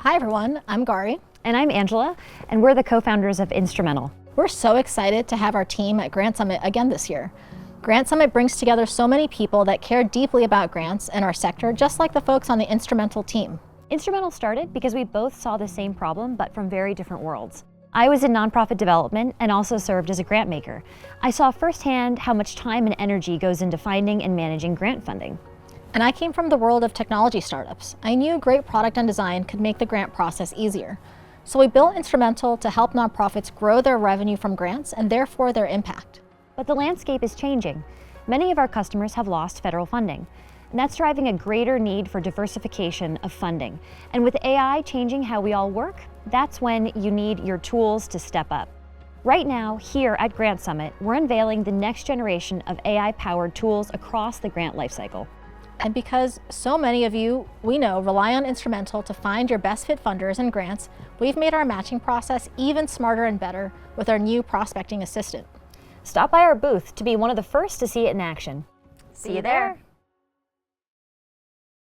Hi everyone, I'm Gari. And I'm Angela, and we're the co-founders of Instrumentl. We're so excited to have our team at GrantSummit again this year. GrantSummit brings together so many people that care deeply about grants and our sector, just like the folks on the Instrumentl team. Instrumentl started because we both saw the same problem, but from very different worlds. I was in nonprofit development and also served as a grant maker. I saw firsthand how much time and energy goes into finding and managing grant funding. And I came from the world of technology startups. I knew great product and design could make the grant process easier. So we built Instrumentl to help nonprofits grow their revenue from grants and therefore their impact. But the landscape is changing. Many of our customers have lost federal funding, and that's driving a greater need for diversification of funding. And with AI changing how we all work, that's when you need your tools to step up. Right now, here at GrantSummit, we're unveiling the next generation of AI-powered tools across the grant lifecycle. And because so many of you, we know, rely on Instrumentl to find your best fit funders and grants, we've made our matching process even smarter and better with our new prospecting assistant. Stop by our booth to be one of the first to see it in action. See you there.